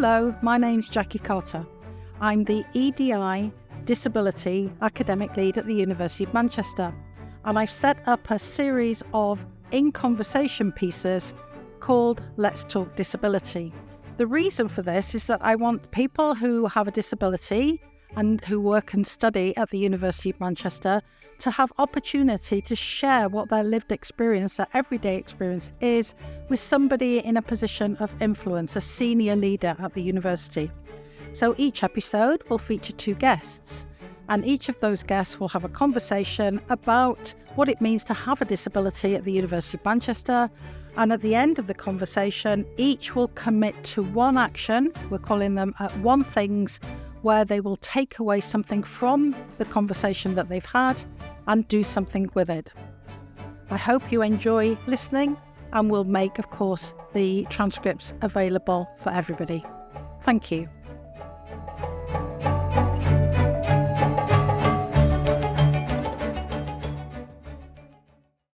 Hello, my name's Jackie Carter. I'm the EDI Disability Academic Lead at the University of Manchester, and I've set up a series of in-conversation pieces called Let's Talk Disability. The reason for this is that I want people who have a disability and who work and study at the University of Manchester to have opportunity to share what their lived experience, their everyday experience is with somebody in a position of influence, a senior leader at the university. So each episode will feature 2 guests, and each of those guests will have a conversation about what it means to have a disability at the University of Manchester. And at the end of the conversation, each will commit to one action, we're calling them one things, where they will take away something from the conversation that they've had and do something with it. I hope you enjoy listening, and we'll make, of course, the transcripts available for everybody. Thank you.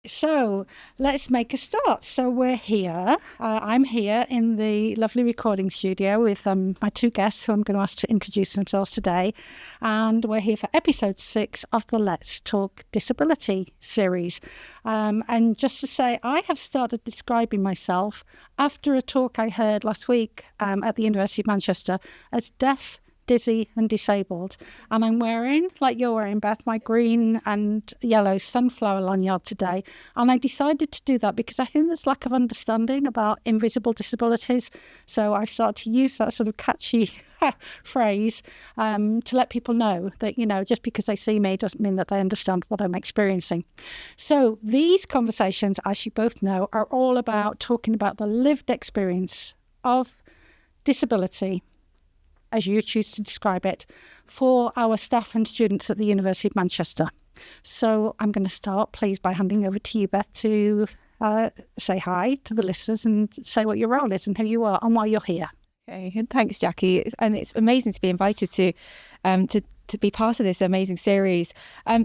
So let's make a start. So we're here. I'm here in the lovely recording studio with my 2 guests who I'm going to ask to introduce themselves today. And we're here for episode 6 of the Let's Talk Disability series. And just to say, I have started describing myself after a talk I heard last week at the University of Manchester as deaf, dizzy and disabled, and I'm wearing, like you're wearing, Beth, my green and yellow sunflower lanyard today. And I decided to do that because I think there's lack of understanding about invisible disabilities, so I started to use that sort of catchy phrase to let people know that, just because they see me doesn't mean that they understand what I'm experiencing. So these conversations, as you both know, are all about talking about the lived experience of disability, as you choose to describe it, for our staff and students at the University of Manchester. So I'm going to start, please, by handing over to you, Beth, to say hi to the listeners and say what your role is and who you are and why you're here. Okay, thanks, Jackie. And it's amazing to be invited to be part of this amazing series.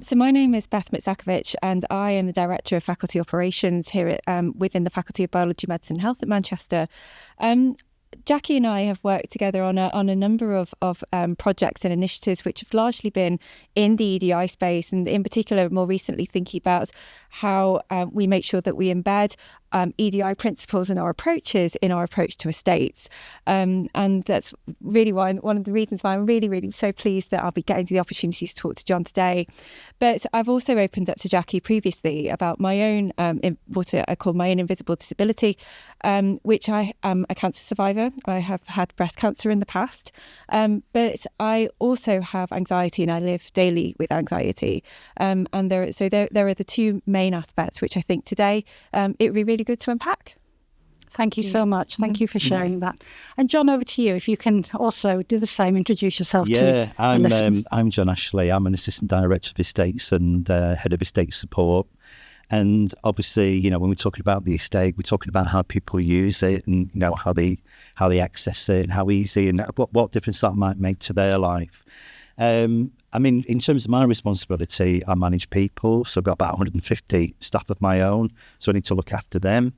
So my name is Beth Micakovic, and I am the Director of Faculty Operations here at, within the Faculty of Biology, Medicine and Health at Manchester. Jackie and I have worked together on a number of projects and initiatives which have largely been in the EDI space, and in particular more recently thinking about how we make sure that we embed EDI principles in our approach to estates. And that's really one of the reasons why I'm really, really so pleased that I'll be getting the opportunity to talk to Jon today. But I've also opened up to Jackie previously about my own, what I call my own invisible disability, which I am a cancer survivor. I have had breast cancer in the past, but I also have anxiety, and I live daily with anxiety. And there are the 2 main aspects which I think today it would be really good to unpack. Thank you so much. Thank you for sharing that. And Jon, over to you. If you can also do the same, introduce yourself to the listeners. I'm Jon Ashley. I'm an Assistant Director of Estates and Head of Estate Support. And obviously, when we're talking about the estate, we're talking about how people use it and, how they access it and how easy and what difference that might make to their life. In terms of my responsibility, I manage people. So I've got about 150 staff of my own. So I need to look after them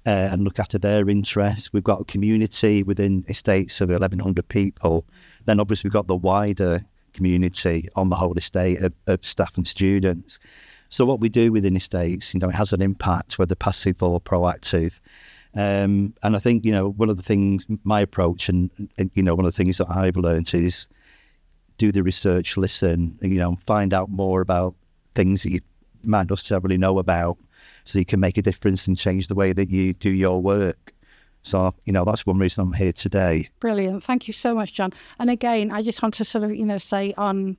and look after their interests. We've got a community within estates of 1,100 people. Then obviously we've got the wider community on the whole estate of staff and students. So what we do within estates, it has an impact, whether passive or proactive. And I think, one of the things, my approach and one of the things that I've learned is do the research, listen, find out more about things that you might not necessarily know about, so you can make a difference and change the way that you do your work. So, that's one reason I'm here today. Brilliant. Thank you so much, Jon. And again, I just want to sort of, say on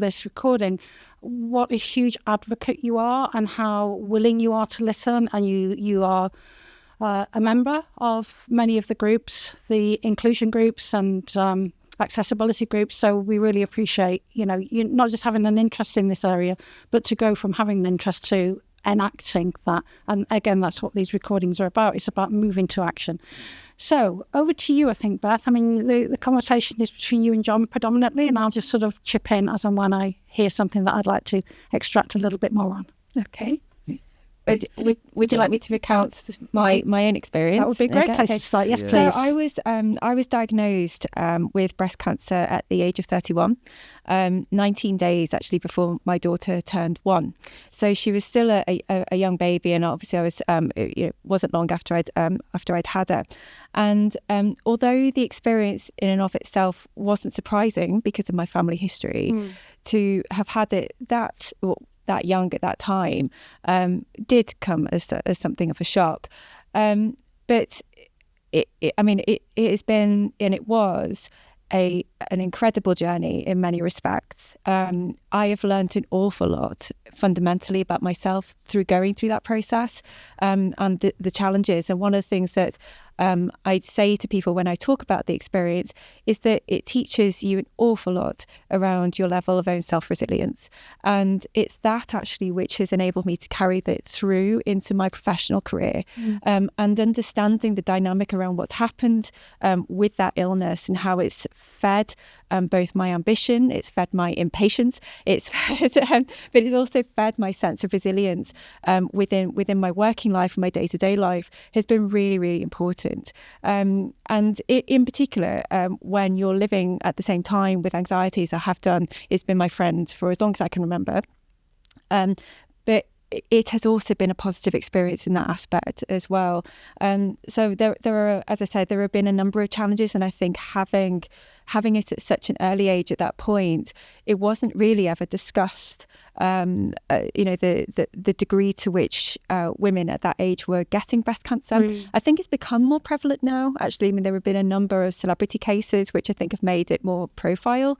this recording, what a huge advocate you are and how willing you are to listen. And you are a member of many of the groups, the inclusion groups and accessibility groups. So we really appreciate, you not just having an interest in this area, but to go from having an interest to enacting that. And again, that's what these recordings are about. It's about moving to action. So over to you, I think, Beth. The conversation is between you and Jon predominantly, and I'll just sort of chip in as and when I hear something that I'd like to extract a little bit more on. Okay. Would you like me to recount my own experience? That would be a great Okay, place okay. to start. Yes, So please. I was diagnosed with breast cancer at the age of 31, 19 days actually before my daughter turned 1. So she was still a young baby, and obviously I was it wasn't long after I'd had her. And although the experience in and of itself wasn't surprising because of my family history, to have had it that young at that time did come as something of a shock. But it has been, and it was an incredible journey in many respects. I have learned an awful lot fundamentally about myself through going through that process, and the challenges. And one of the things that I'd say to people when I talk about the experience is that it teaches you an awful lot around your level of own self-resilience. And it's that actually which has enabled me to carry that through into my professional career, and understanding the dynamic around what's happened with that illness and how it's fed both my ambition, it's fed my impatience, it's fed, but it's also fed my sense of resilience within my working life and my day-to-day life has been really, really important. And in particular, when you're living at the same time with anxieties, I have done, it's been my friend for as long as I can remember. But it has also been a positive experience in that aspect as well. So there are, as I said, there have been a number of challenges, and I think having it at such an early age at that point, it wasn't really ever discussed. The degree to which women at that age were getting breast cancer. I think it's become more prevalent now. Actually, I mean, there have been a number of celebrity cases which I think have made it more profile.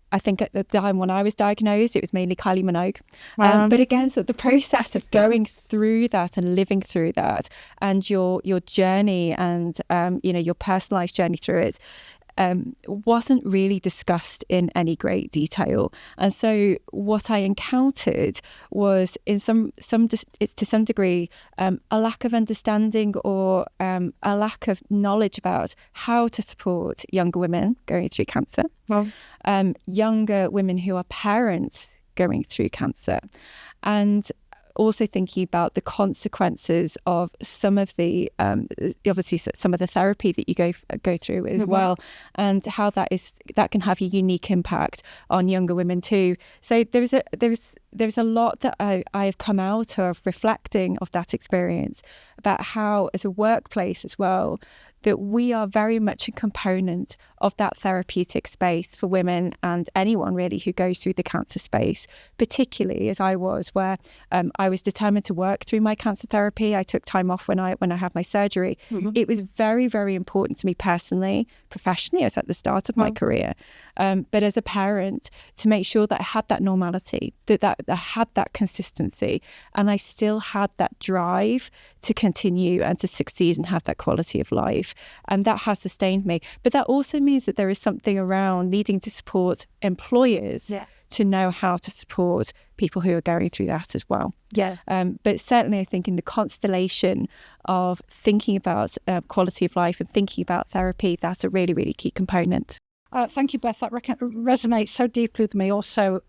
I think at the time when I was diagnosed, it was mainly Kylie Minogue. But again, so the process of going through that and living through that, and your journey and your personalised journey through it, wasn't really discussed in any great detail. And so what I encountered was to some degree a lack of understanding or a lack of knowledge about how to support younger women going through cancer, younger women who are parents going through cancer, and also thinking about the consequences of some of the obviously some of the therapy that you go through as well, and how that can have a unique impact on younger women too. So there's a lot that I have come out of reflecting of that experience about how, as a workplace as well, that we are very much a component of that therapeutic space for women and anyone really who goes through the cancer space, particularly as I was, where I was determined to work through my cancer therapy. I took time off when I had my surgery. It was very, very important to me personally, professionally. I was at the start of my career, but as a parent, to make sure that I had that normality, that I had that consistency, and I still had that drive to continue and to succeed and have that quality of life. And that has sustained me. But that also means that there is something around needing to support employers to know how to support people who are going through that as well. But certainly I think in the constellation of thinking about quality of life and thinking about therapy, that's a really, really key component. Thank you, Beth. That resonates so deeply with me also,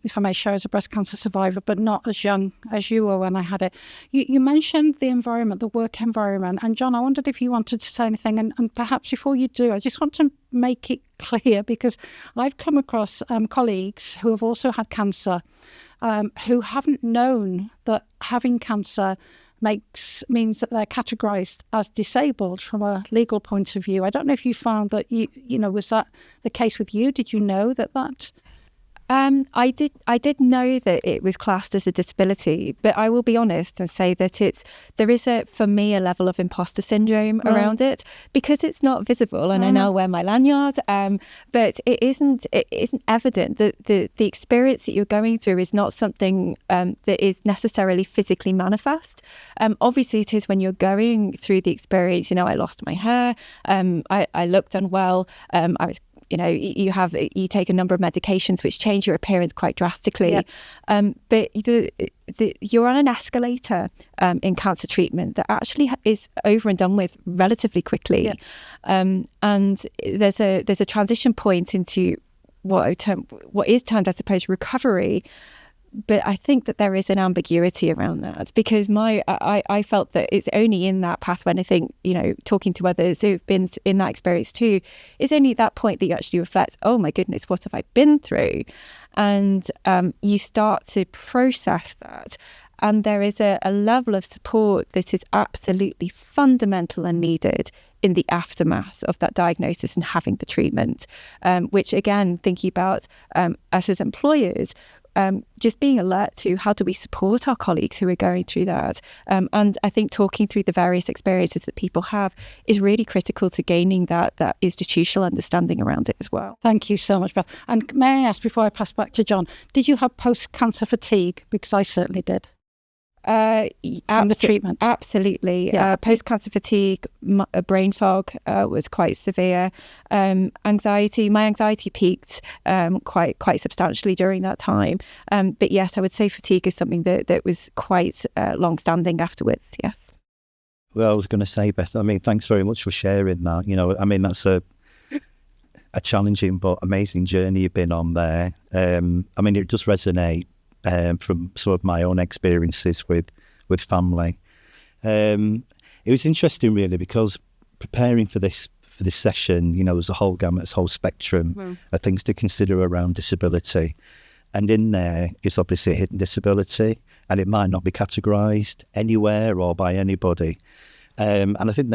if I may share, as a breast cancer survivor, but not as young as you were when I had it. You mentioned the environment, the work environment. And Jon, I wondered if you wanted to say anything. And perhaps before you do, I just want to make it clear, because I've come across colleagues who have also had cancer, who haven't known that having cancer means that they're categorised as disabled from a legal point of view. I don't know if you found that was that the case with you? Did you know that? I did know that it was classed as a disability, but I will be honest and say that there is for me a level of imposter syndrome around it, because it's not visible, and I now wear my lanyard, but it isn't evident that the experience that you're going through is not something that is necessarily physically manifest. Obviously it is when you're going through the experience. I lost my hair, I looked unwell, I was you take a number of medications which change your appearance quite drastically. But you're on an escalator in cancer treatment that actually is over and done with relatively quickly. And there's a transition point into what is termed, I suppose, recovery. But I think that there is an ambiguity around that, because I felt that it's only in that path when I think, talking to others who've been in that experience too, it's only at that point that you actually reflect, oh my goodness, what have I been through? And you start to process that. And there is a level of support that is absolutely fundamental and needed in the aftermath of that diagnosis and having the treatment, which again, thinking about us as employers, just being alert to how do we support our colleagues who are going through that. And I think talking through the various experiences that people have is really critical to gaining that institutional understanding around it as well. Thank you so much, Beth. And may I ask, before I pass back to Jon, did you have post-cancer fatigue? Because I certainly did. From the treatment. Absolutely. Yeah. Post-cancer fatigue, brain fog was quite severe. My anxiety peaked quite substantially during that time. But yes, I would say fatigue is something that was quite long-standing afterwards, yes. Well, I was going to say, Beth, thanks very much for sharing that. That's a challenging but amazing journey you've been on there. It does resonate from some of my own experiences with family. It was interesting, really, because preparing for this session, there's a whole gamut, this whole spectrum of things to consider around disability, and in there is obviously a hidden disability, and it might not be categorised anywhere or by anybody. And I think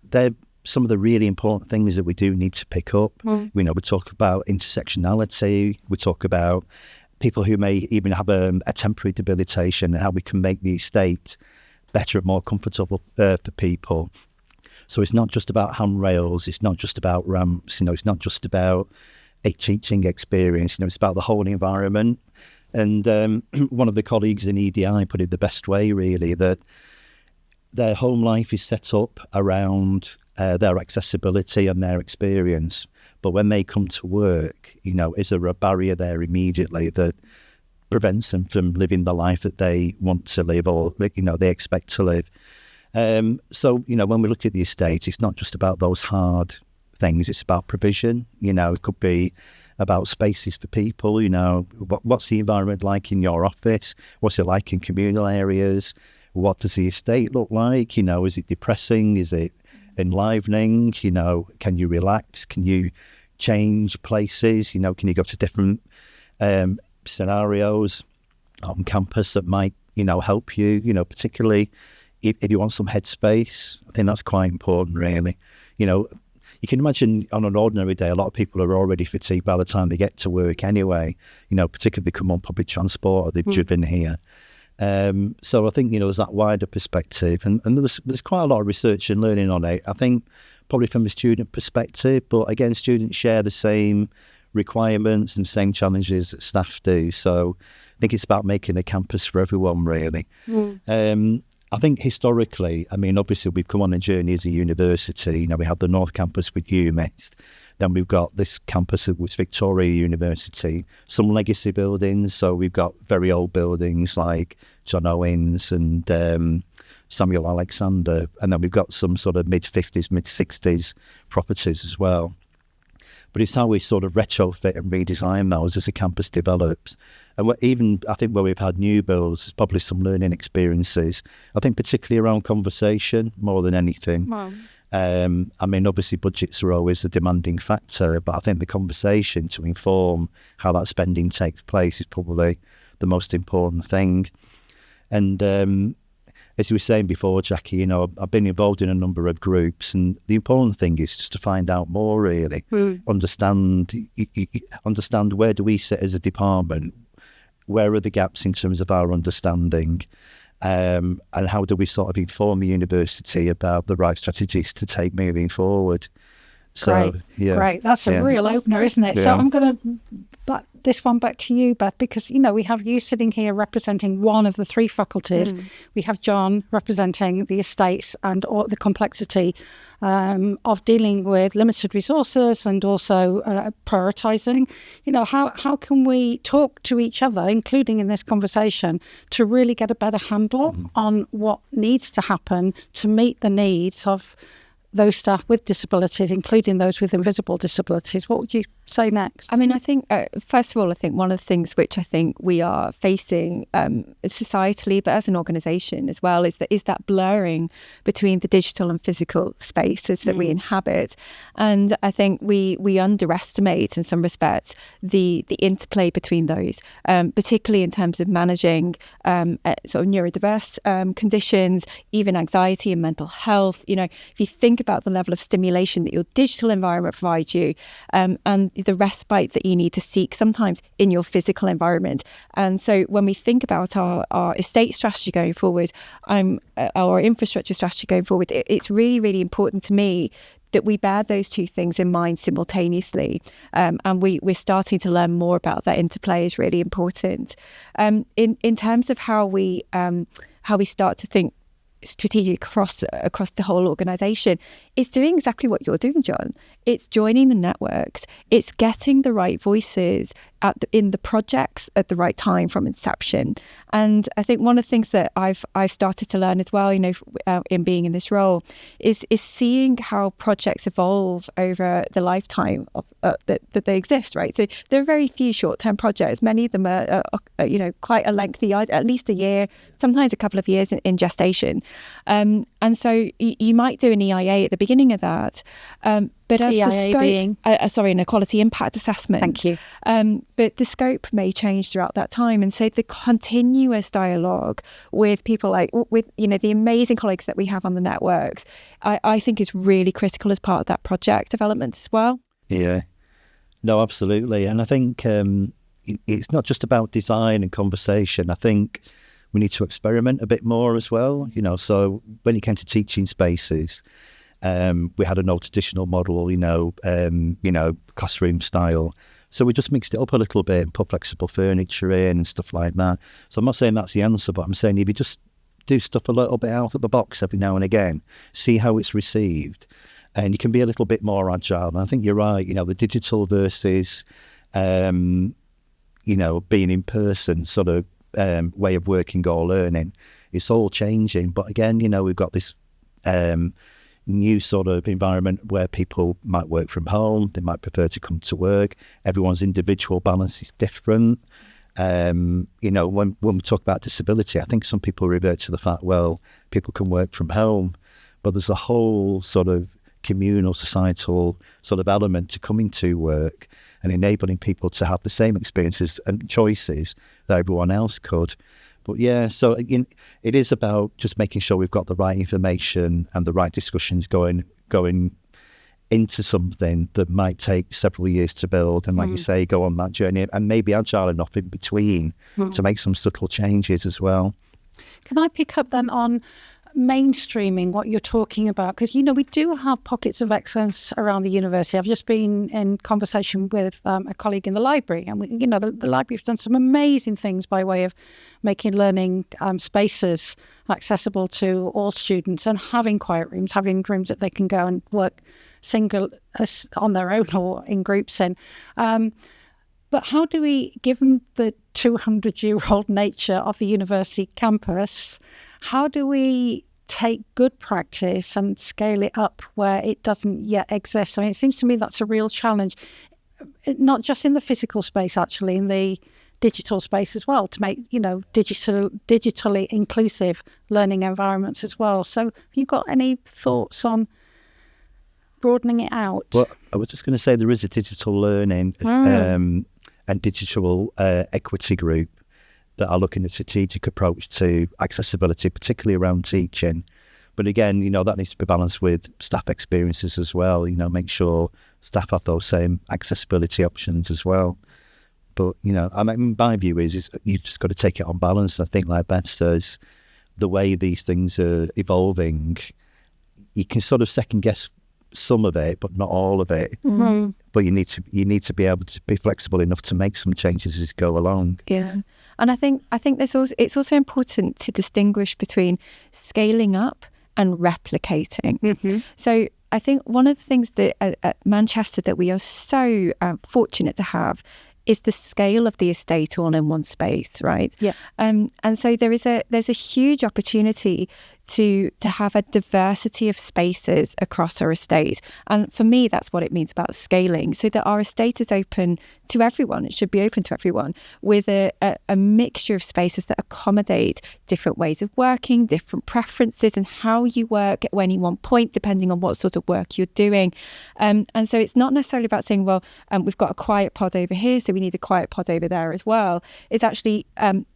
they're some of the really important things that we do need to pick up. We talk about intersectionality, we talk about people who may even have a temporary debilitation, and how we can make the estate better and more comfortable for people. So it's not just about handrails, it's not just about ramps, it's not just about a teaching experience, it's about the whole environment. And one of the colleagues in EDI put it the best way, really, that their home life is set up around their accessibility and their experience. But when they come to work, is there a barrier there immediately that prevents them from living the life that they want to live, or they expect to live? So when we look at the estate, it's not just about those hard things. It's about provision. It could be about spaces for people. What's the environment like in your office? What's it like in communal areas? What does the estate look like? Is it depressing? Is it enlivening? Can you relax? Can you change places? Can you go to different scenarios on campus that might help you? Particularly if you want some headspace. I think that's quite important, really. You can imagine on an ordinary day, a lot of people are already fatigued by the time they get to work anyway. Particularly if they come on public transport or they've driven here. So I think, there's that wider perspective, and there's quite a lot of research and learning on it. I think probably from a student perspective, but again, students share the same requirements and same challenges that staff do. So I think it's about making a campus for everyone, really. I think historically, obviously we've come on a journey as a university. We have the North Campus with UMIST. Then we've got this campus with Victoria University, some legacy buildings. So we've got very old buildings like John Owens and Samuel Alexander. And then we've got some sort of mid-50s, mid-60s properties as well. But it's how we sort of retrofit and redesign those as the campus develops. And even, I think, where we've had new builds, there's probably some learning experiences. I think particularly around conversation more than anything. Wow. Obviously budgets are always a demanding factor, but I think the conversation to inform how that spending takes place is probably the most important thing. And as you were saying before, Jackie, I've been involved in a number of groups, and the important thing is just to find out more, really. Understand where do we sit as a department, where are the gaps in terms of our understanding, and how do we sort of inform the university about the right strategies to take moving forward. So, Great. That's a real opener, isn't it? Yeah. So I'm going to butt this one back to you, Beth, because, we have you sitting here representing one of the three faculties. We have Jon representing the estates and all the complexity of dealing with limited resources and also prioritising. How can we talk to each other, including in this conversation, to really get a better handle on what needs to happen to meet the needs of those staff with disabilities, including those with invisible disabilities? What would you say next? I mean, I think, first of all, I think one of the things which I think we are facing societally, but as an organisation as well, is that blurring between the digital and physical spaces that we inhabit. And I think we underestimate, in some respects, the interplay between those, particularly in terms of managing sort of neurodiverse conditions, even anxiety and mental health. You know, if you think about the level of stimulation that your digital environment provides you, and the respite that you need to seek sometimes in your physical environment. And so when we think about our estate strategy going forward, our infrastructure strategy going forward, it's really, really important to me that we bear those two things in mind simultaneously. And we're starting to learn more about that interplay is really important. In terms of how we start to think strategic across the whole organisation, it's doing exactly what you're doing, Jon. It's joining the networks. It's getting the right voices in the projects at the right time from inception. And I think one of the things that I've started to learn as well, you know, in being in this role, is seeing how projects evolve over the lifetime of that they exist. Right. So there are very few short-term projects. Many of them are you know, quite a lengthy, at least a year, sometimes a couple of years in gestation. And so you might do an EIA at the beginning of that. But as EIA the scope, being? An equality impact assessment. Thank you. But the scope may change throughout that time, and so the continuous dialogue with people with you know, the amazing colleagues that we have on the networks, I think is really critical as part of that project development as well. Yeah, no, absolutely, and I think it's not just about design and conversation. I think we need to experiment a bit more as well. You know, so when it came to teaching spaces, we had a no traditional model, you know, classroom style. So we just mixed it up a little bit and put flexible furniture in and stuff like that. So I'm not saying that's the answer, but I'm saying if you just do stuff a little bit out of the box every now and again, see how it's received, and you can be a little bit more agile. And I think you're right, you know, the digital versus, you know, being in person sort of way of working or learning, it's all changing. But again, you know, we've got this new sort of environment where people might work from home, they might prefer to come to work. Everyone's individual balance is different. You know, when we talk about disability, I think some people revert to the fact, well, people can work from home, but there's a whole sort of communal, societal sort of element to coming to work and enabling people to have the same experiences and choices that everyone else could. But yeah, so it is about just making sure we've got the right information and the right discussions going into something that might take several years to build, and like you say, go on that journey, and maybe agile enough in between to make some subtle changes as well. Can I pick up then on mainstreaming what you're talking about? Because, you know, we do have pockets of excellence around the university. I've just been in conversation with a colleague in the library, and we, you know, the library has done some amazing things by way of making learning spaces accessible to all students, and having quiet rooms, having rooms that they can go and work single on their own or in groups in. But how do we, given the 200-year-old nature of the university campus, how do we take good practice and scale it up where it doesn't yet exist? I mean, it seems to me that's a real challenge, not just in the physical space, actually, in the digital space as well, to make, you know, digitally inclusive learning environments as well. So have you got any thoughts on broadening it out? Well, I was just going to say there is a digital learning and digital equity group that are looking at a strategic approach to accessibility, particularly around teaching. But again, you know, that needs to be balanced with staff experiences as well, you know, make sure staff have those same accessibility options as well. But, you know, I mean, my view is you've just got to take it on balance. I think, like Beth says, the way these things are evolving, you can sort of second guess some of it, but not all of it. Mm-hmm. But you need to be able to be flexible enough to make some changes as you go along. Yeah, and I think it's also important to distinguish between scaling up and replicating. Mm-hmm. So I think one of the things that at Manchester that we are so fortunate to have is the scale of the estate all in one space, right? Yeah. And so there's a huge opportunity to have a diversity of spaces across our estate. And for me, that's what it means about scaling, so that our estate is open to everyone. It should be open to everyone, with a mixture of spaces that accommodate different ways of working, different preferences, and how you work at any one point, depending on what sort of work you're doing. And so it's not necessarily about saying, well, we've got a quiet pod over here, so we need a quiet pod over there as well. It's actually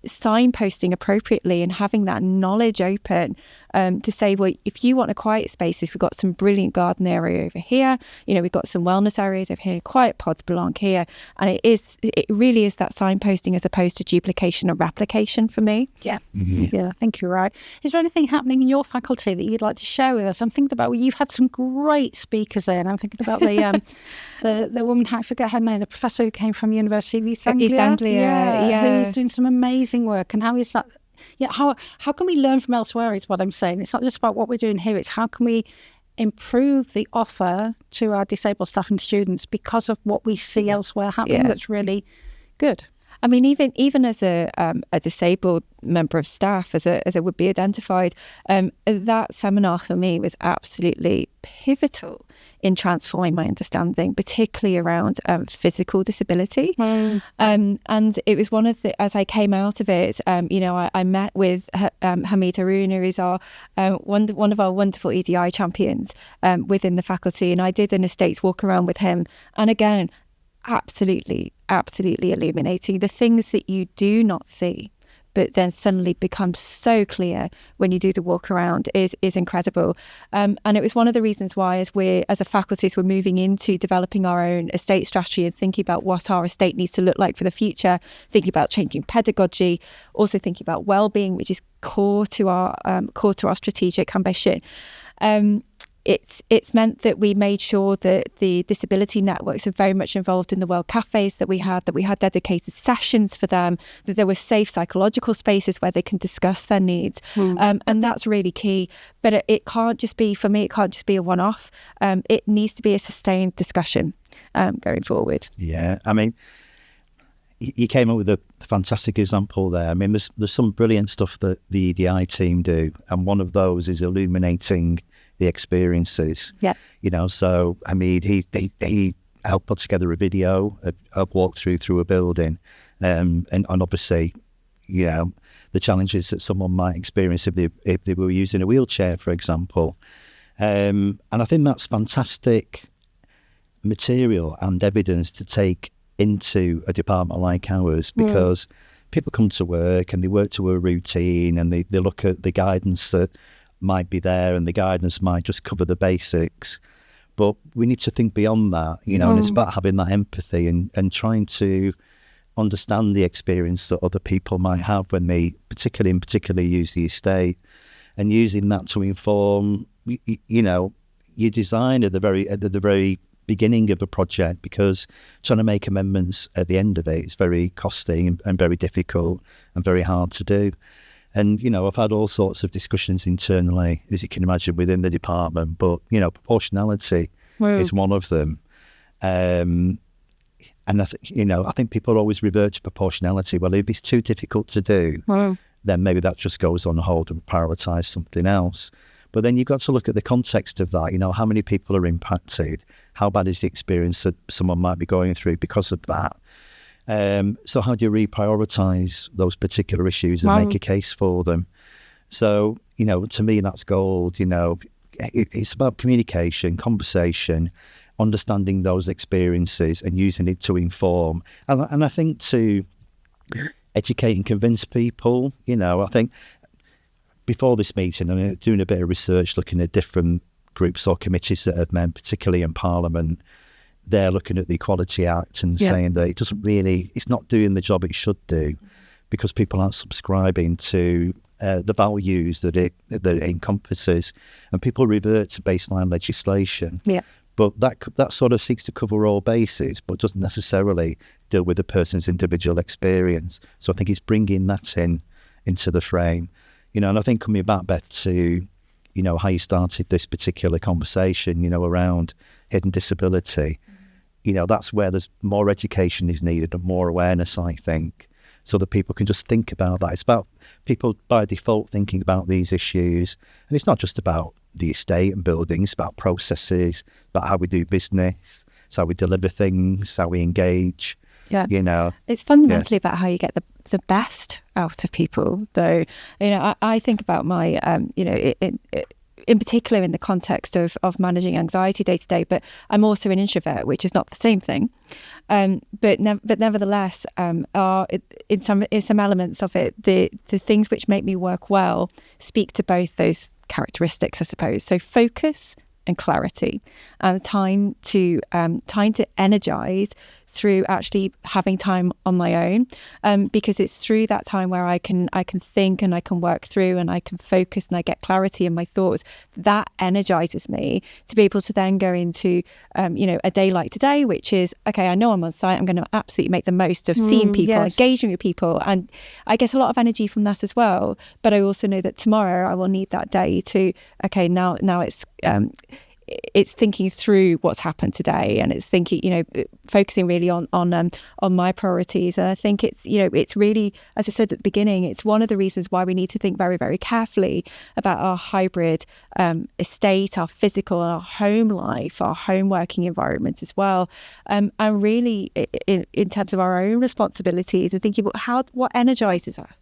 signposting appropriately and having that knowledge open to say, well, if you want a quiet spaces, we've got some brilliant garden area over here. We've got some wellness areas over here. Quiet pods belong here. And it really is that signposting as opposed to duplication or replication for me. Yeah. Mm-hmm. Yeah, I think you're right. Is there anything happening in your faculty that you'd like to share with us? I'm thinking about, you've had some great speakers there, and I'm thinking about the woman, I forget her name, the professor who came from University of East Anglia. East Anglia, who's doing some amazing work. And how is that? Yeah, how can we learn from elsewhere is what I'm saying. It's not just about what we're doing here, it's how can we improve the offer to our disabled staff and students because of what we see elsewhere happening that's really good. I mean, even as a disabled member of staff, as a would be identified, that seminar for me was absolutely pivotal in transforming my understanding, particularly around physical disability. And it was one of the, as I came out of it, I met with Hamid Haroon, who is our one of our wonderful EDI champions within the faculty, and I did an estates walk around with him. And again, absolutely illuminating the things that you do not see, but then suddenly becomes so clear when you do the walk around is incredible. And it was one of the reasons why, as a faculty, as we're moving into developing our own estate strategy and thinking about what our estate needs to look like for the future, thinking about changing pedagogy, also thinking about well-being, which is core to our strategic ambition. It's meant that we made sure that the disability networks are very much involved in the World Cafes that we had dedicated sessions for them, that there were safe psychological spaces where they can discuss their needs. And that's really key. But it can't just be, for me, it can't just be a one-off. It needs to be a sustained discussion going forward. Yeah, I mean, you came up with a fantastic example there. I mean, there's some brilliant stuff that the EDI team do, and one of those is illuminating the experiences. Yeah. So I mean, he helped put together a video, a walkthrough through a building, and obviously, the challenges that someone might experience if they were using a wheelchair, for example. And I think that's fantastic material and evidence to take into a department like ours, because people come to work and they work to a routine, and they look at the guidance that might be there, and the guidance might just cover the basics. But we need to think beyond that, and it's about having that empathy and trying to understand the experience that other people might have when they particularly use the estate, and using that to inform, your design at the very beginning of a project, because trying to make amendments at the end of it is very costly and very difficult and very hard to do. And, I've had all sorts of discussions internally, as you can imagine, within the department, but, proportionality is one of them. And I think people always revert to proportionality. Well, if it's too difficult to do, then maybe that just goes on hold and prioritise something else. But then you've got to look at the context of that. How many people are impacted? How bad is the experience that someone might be going through because of that? So how do you reprioritise those particular issues and make a case for them? So, to me, that's gold. It's about communication, conversation, understanding those experiences and using it to inform. And I think to educate and convince people, I think before this meeting, I'm doing a bit of research, looking at different groups or committees that have met, particularly in Parliament. They're looking at the Equality Act and saying that it's not doing the job it should do, because people aren't subscribing to the values that it encompasses, and people revert to baseline legislation. Yeah. But that sort of seeks to cover all bases, but doesn't necessarily deal with the person's individual experience. So I think it's bringing that into the frame. And I think coming back, Beth, to how you started this particular conversation, around hidden disability. That's where there's more education is needed and more awareness, I think. so that people can just think about that. It's about people by default thinking about these issues. And it's not just about the estate and buildings, it's about processes, about how we do business, it's how we deliver things, how we engage. Yeah. You know, it's fundamentally about how you get the best out of people, though. You know, I think about my, you know, in particular in the context of managing anxiety day to day, but I'm also an introvert, which is not the same thing. But nevertheless, in some elements of it, the things which make me work well speak to both those characteristics, I suppose. So focus and clarity, and time to energize through actually having time on my own, because it's through that time where I can think and I can work through and I can focus and I get clarity in my thoughts. That energizes me to be able to then go into you know, a day like today, which is, okay, I know I'm on site, I'm going to absolutely make the most of seeing people, yes. engaging with people, and I get a lot of energy from that as well. But I also know that tomorrow I will need that day to, okay, now it's thinking through what's happened today, and it's thinking, you know, focusing really on my priorities. And I think it's, you know, it's really, as I said at the beginning, it's one of the reasons why we need to think very, very carefully about our hybrid estate, our physical and our home life, our home working environment as well. And really in terms of our own responsibilities and thinking about what energizes us.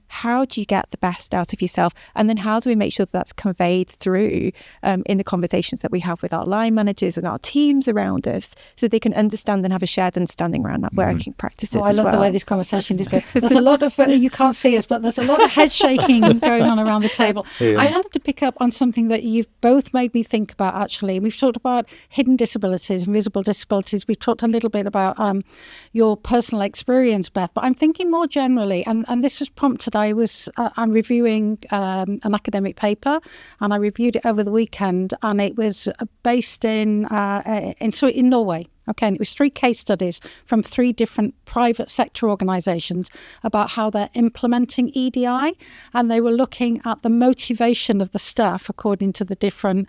How do you get the best out of yourself? And then how do we make sure that that's conveyed through in the conversations that we have with our line managers and our teams around us, so they can understand and have a shared understanding around that working practices. I love well. the way this conversation is going. There's a lot of, you can't see us, but there's a lot of head shaking going on around the table. Yeah. I wanted to pick up on something that you've both made me think about, actually. We've talked about hidden disabilities, invisible disabilities. We've talked a little bit about your personal experience, Beth, but I'm thinking more generally, and this was prompted, I'm reviewing an academic paper, and I reviewed it over the weekend, and it was based in Norway. Okay, and it was 3 case studies from 3 different private sector organisations about how they're implementing EDI, and they were looking at the motivation of the staff according to the different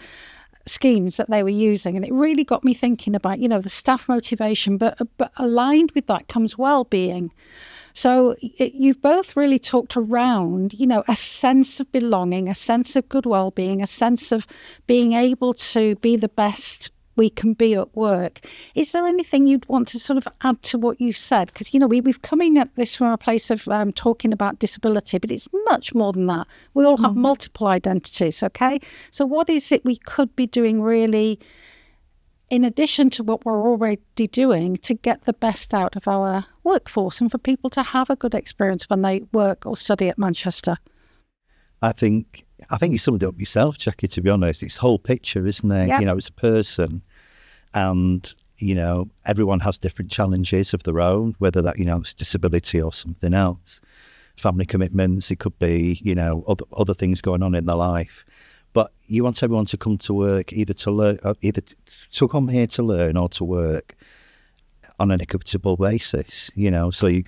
schemes that they were using. And it really got me thinking about, you know, the staff motivation, but aligned with that comes well-being. So you've both really talked around, you know, a sense of belonging, a sense of good well-being, a sense of being able to be the best we can be at work. Is there anything you'd want to sort of add to what you said? Because, you know, we've coming at this from a place of talking about disability, but it's much more than that. We all have multiple identities, okay? So what is it we could be doing really, in addition to what we're already doing, to get the best out of our workforce and for people to have a good experience when they work or study at Manchester? I think you summed it up yourself, Jackie, to be honest. It's the whole picture, isn't it? Yep. You know, it's a person, and, you know, everyone has different challenges of their own, whether that, you know, it's disability or something else. Family commitments, it could be, you know, other things going on in their life. But you want everyone to come to work, either to come here to learn or to work on an equitable basis, you know. So you,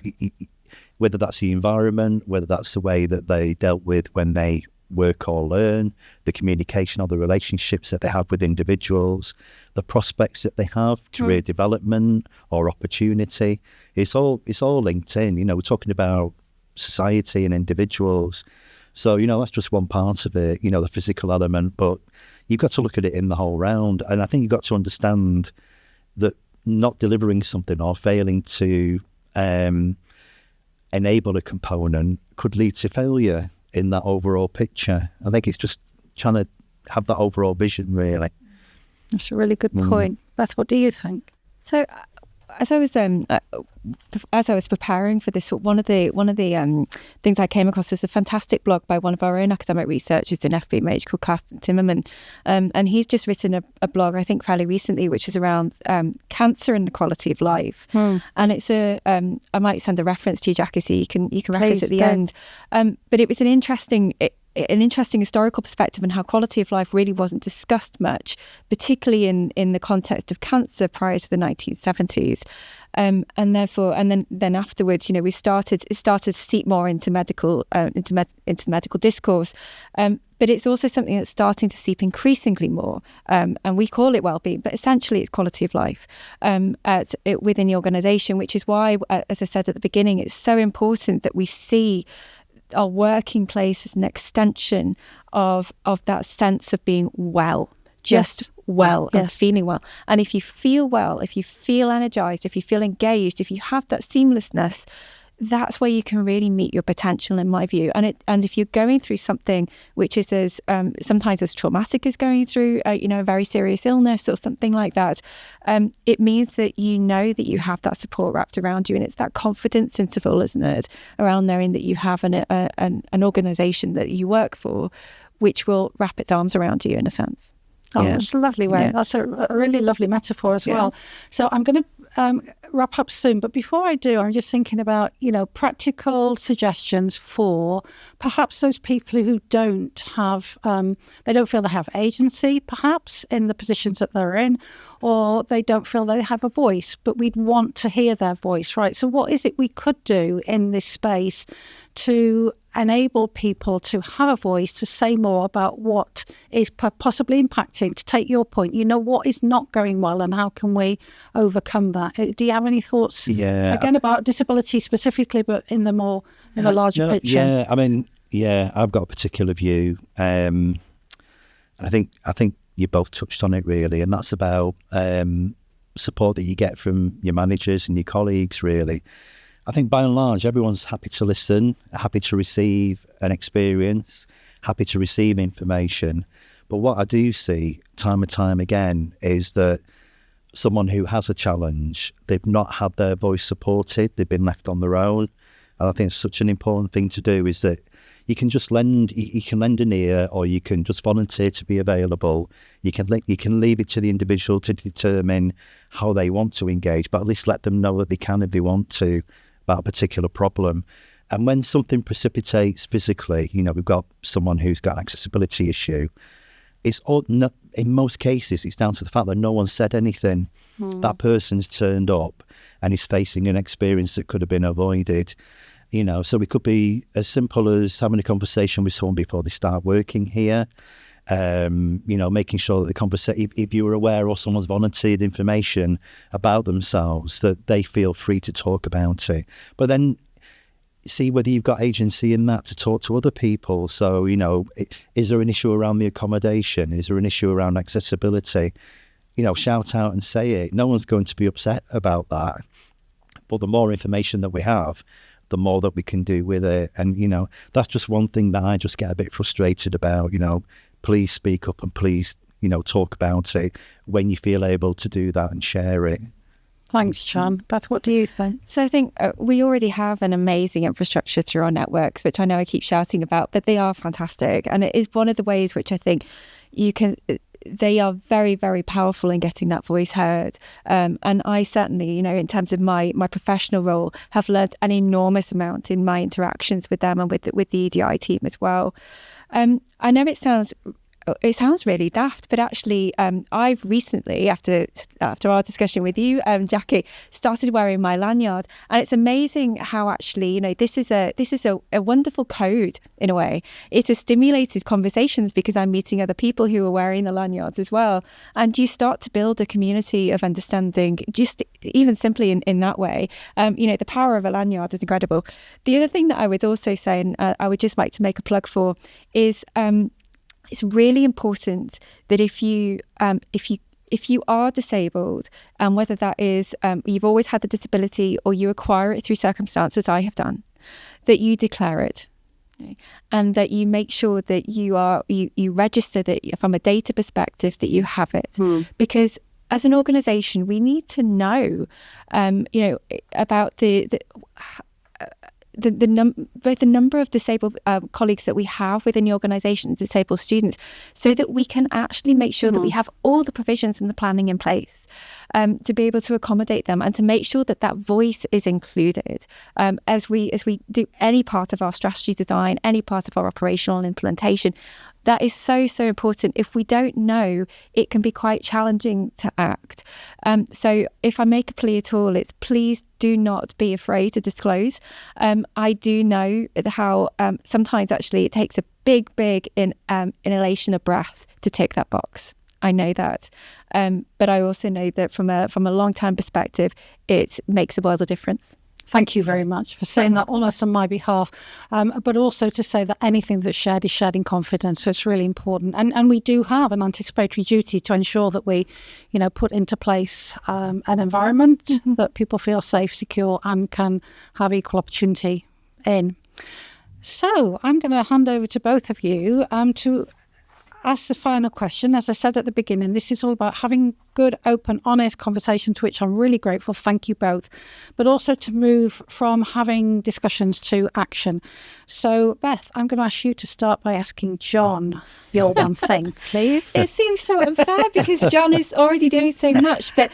whether that's the environment, whether that's the way that they dealt with when they work or learn, the communication or the relationships that they have with individuals, the prospects that they have, career development or opportunity, it's all linked in. You know, we're talking about society and individuals. So, you know, that's just one part of it, you know, the physical element, but you've got to look at it in the whole round. And I think you've got to understand that not delivering something or failing to enable a component could lead to failure in that overall picture. I think it's just trying to have that overall vision, really. That's a really good point. Beth, what do you think? So, as I was preparing for this, one of the things I came across was a fantastic blog by one of our own academic researchers in FBMH called Carsten Timmerman, and he's just written a blog, I think fairly recently, which is around cancer and the quality of life. And it's I might send a reference to you, Jackie, so you can reference Please, at the do. end. But it was an interesting historical perspective and how quality of life really wasn't discussed much, particularly in the context of cancer prior to the 1970s. And then afterwards, you know, it started to seep more into medical into medical discourse. But it's also something that's starting to seep increasingly more, and we call it well-being, but essentially it's quality of life within the organisation, which is why, as I said at the beginning, it's so important that we see our working place as an extension of that sense of being well, just well and feeling well. And if you feel well, if you feel energized, if you feel engaged, if you have that seamlessness, that's where you can really meet your potential, in my view. And if you're going through something which is as sometimes as traumatic as going through a very serious illness or something like that, it means that you know that you have that support wrapped around you, and it's that confidence interval, isn't it, around knowing that you have an organisation that you work for, which will wrap its arms around you in a sense. Oh, that's a lovely way. Yeah. That's a really lovely metaphor as well. So I'm going to wrap up soon. But before I do, I'm just thinking about, practical suggestions for perhaps those people who don't have, they don't feel they have agency, perhaps, in the positions that they're in, or they don't feel they have a voice, but we'd want to hear their voice, right? So what is it we could do in this space to enable people to have a voice, to say more about what is possibly impacting, to take your point, what is not going well and how can we overcome that? Do you have any thoughts, again, about disability specifically, but in the larger picture? I've got a particular view. I think you both touched on it really, and that's about support that you get from your managers and your colleagues, really. I think by and large, everyone's happy to listen, happy to receive an experience, happy to receive information. But what I do see time and time again is that someone who has a challenge, they've not had their voice supported, they've been left on their own. And I think it's such an important thing to do is that you can just lend an ear, or you can just volunteer to be available. You can leave it to the individual to determine how they want to engage, but at least let them know that they can if they want to, about a particular problem. And when something precipitates physically, we've got someone who's got an accessibility issue, in most cases it's down to the fact that no one said anything. That person's turned up and is facing an experience that could have been avoided. So it could be as simple as having a conversation with someone before they start working here, making sure that the conversation, if you were aware or someone's volunteered information about themselves, that they feel free to talk about it. But then see whether you've got agency in that to talk to other people. So, is there an issue around the accommodation? Is there an issue around accessibility? Shout out and say it. No one's going to be upset about that. But the more information that we have, the more that we can do with it. And, that's just one thing that I just get a bit frustrated about. Please speak up and please, talk about it when you feel able to do that and share it. Thanks, Jon. Beth, what do you think? So I think we already have an amazing infrastructure through our networks, which I know I keep shouting about, but they are fantastic. And it is one of the ways which I think they are very, very powerful in getting that voice heard. And I certainly, in terms of my professional role, have learned an enormous amount in my interactions with them and with the EDI team as well. I know it sounds really daft, but actually I've recently, after our discussion with you, Jackie, started wearing my lanyard, and it's amazing how actually this is a wonderful code in a way. It has stimulated conversations because I'm meeting other people who are wearing the lanyards as well, and you start to build a community of understanding just even simply in that way. The power of a lanyard is incredible. The other thing that I would also say, and I would just like to make a plug for, is it's really important that if you are disabled, and whether that is you've always had the disability or you acquire it through circumstances I have done, that you declare it, and that you make sure that you register that from a data perspective that you have it, because as an organisation we need to know, about both the number of disabled colleagues that we have within the organisation, disabled students, so that we can actually make sure that we have all the provisions and the planning in place to be able to accommodate them, and to make sure that that voice is included as we do any part of our strategy design, any part of our operational implementation. That is so, so important. If we don't know, it can be quite challenging to act. So if I make a plea at all, it's please do not be afraid to disclose. I do know how sometimes actually it takes a big inhalation of breath to tick that box. I know that, but I also know that from a long-term perspective, it makes a world of difference. Thank you very much for saying that almost on my behalf, but also to say that anything that's shared is shared in confidence. So it's really important. And we do have an anticipatory duty to ensure that we, put into place an environment that people feel safe, secure, and can have equal opportunity in. So I'm going to hand over to both of you to ask the final question. As I said at the beginning, this is all about having good, open, honest conversations, to which I'm really grateful. Thank you both. But also to move from having discussions to action. So, Beth, I'm going to ask you to start by asking Jon your one thing, please. It seems so unfair because Jon is already doing so much. But,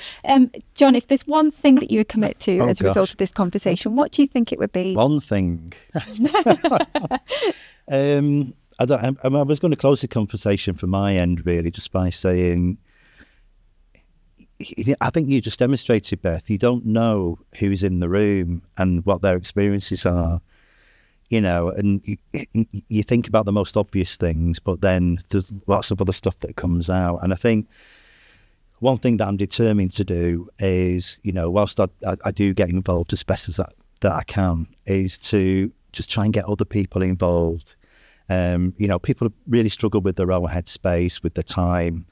Jon, if there's one thing that you would commit to as a result of this conversation, what do you think it would be? One thing. I was going to close the conversation from my end, really, just by saying, I think you just demonstrated, Beth, you don't know who's in the room and what their experiences are, and you think about the most obvious things, but then there's lots of other stuff that comes out. And I think one thing that I'm determined to do is, whilst I do get involved as best as that I can, is to just try and get other people involved. People really struggle with their own headspace, with their time,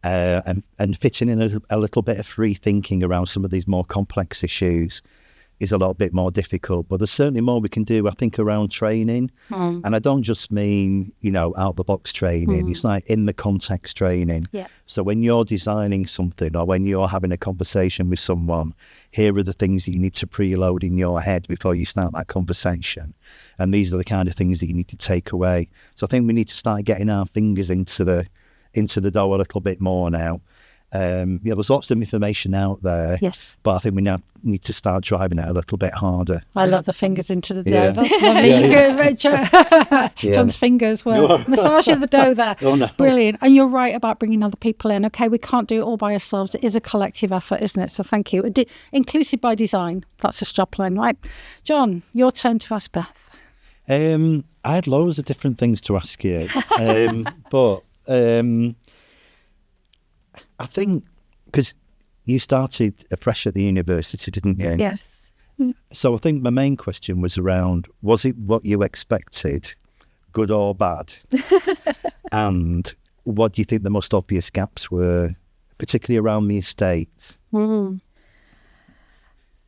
and fitting in a little bit of free thinking around some of these more complex issues is a little bit more difficult. But there's certainly more we can do, I think, around training. And I don't just mean, out the box training. It's like in the context training. Yeah. So when you're designing something or when you're having a conversation with someone, here are the things that you need to preload in your head before you start that conversation. And these are the kind of things that you need to take away. So I think we need to start getting our fingers into the dough a little bit more now. There's lots of information out there. Yes. But I think we now need to start driving it a little bit harder. I love the fingers into the dough. Yeah. That's lovely. Jon's fingers were massage of the dough there. Oh, no. Brilliant. And you're right about bringing other people in. Okay, we can't do it all by ourselves. It is a collective effort, isn't it? So thank you. Inclusive by design. That's a strap line, right? Jon, your turn to ask Beth. I had loads of different things to ask you. But I think because you started afresh at the university, didn't you? Yes. So I think my main question was around, was it what you expected, good or bad? And what do you think the most obvious gaps were, particularly around the estate? Is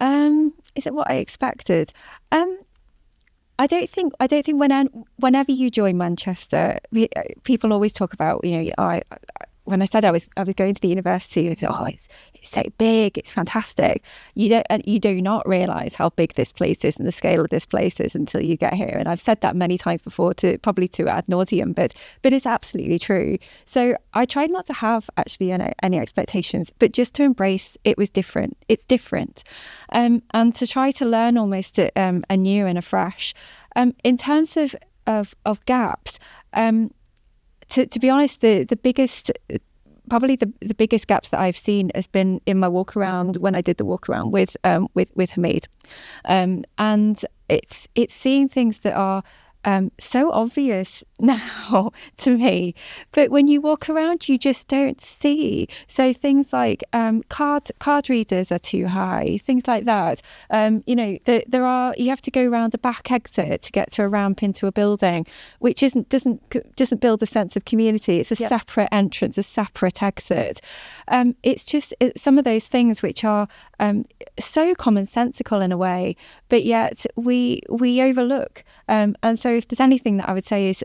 it what I expected? I don't think whenever you join Manchester, people always talk about, when I said I was going to the university, I thought, it's so big, it's fantastic. You do not realise how big this place is and the scale of this place is until you get here. And I've said that many times before, probably to ad nauseum, but it's absolutely true. So I tried not to have actually any expectations, but just to embrace it was different. It's different, and to try to learn almost anew and afresh. In terms of gaps. To be honest, the biggest, probably the biggest gaps that I've seen has been in my walk around when I did the walk around with Hamid, and it's seeing things that are so obvious now to me, but when you walk around you just don't see. So things like card readers are too high, things like that. There are, you have to go around a back exit to get to a ramp into a building, which doesn't build a sense of community. It's a separate entrance, a separate exit. It's some of those things which are so commonsensical in a way, but yet we overlook. And so if there's anything that I would say is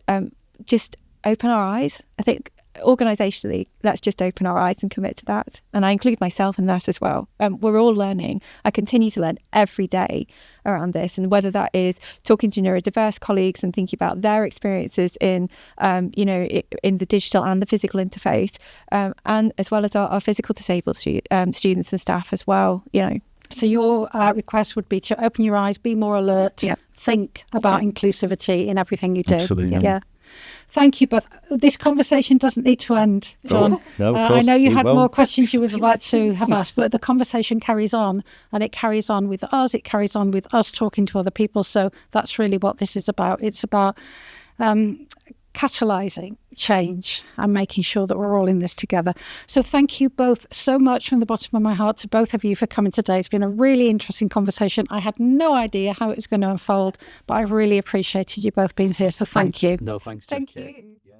just open our eyes. I think organisationally, let's just open our eyes and commit to that. And I include myself in that as well. We're all learning. I continue to learn every day around this. And whether that is talking to neurodiverse colleagues and thinking about their experiences in the digital and the physical interface, and as well as our physical disabled students and staff as well, So your request would be to open your eyes, be more alert, think about inclusivity in everything you do. Absolutely. Yeah. Thank you, Beth. This conversation doesn't need to end, Jon. No, I know you had more questions you would like to have asked, but the conversation carries on, and it carries on with us. It carries on with us talking to other people. So that's really what this is about. It's about catalysing change and making sure that we're all in this together. So thank you both so much from the bottom of my heart to both of you for coming today. It's been a really interesting conversation. I had no idea how it was going to unfold, but I've really appreciated you both being here. So thank you. No, thanks. Thank Jackie. you.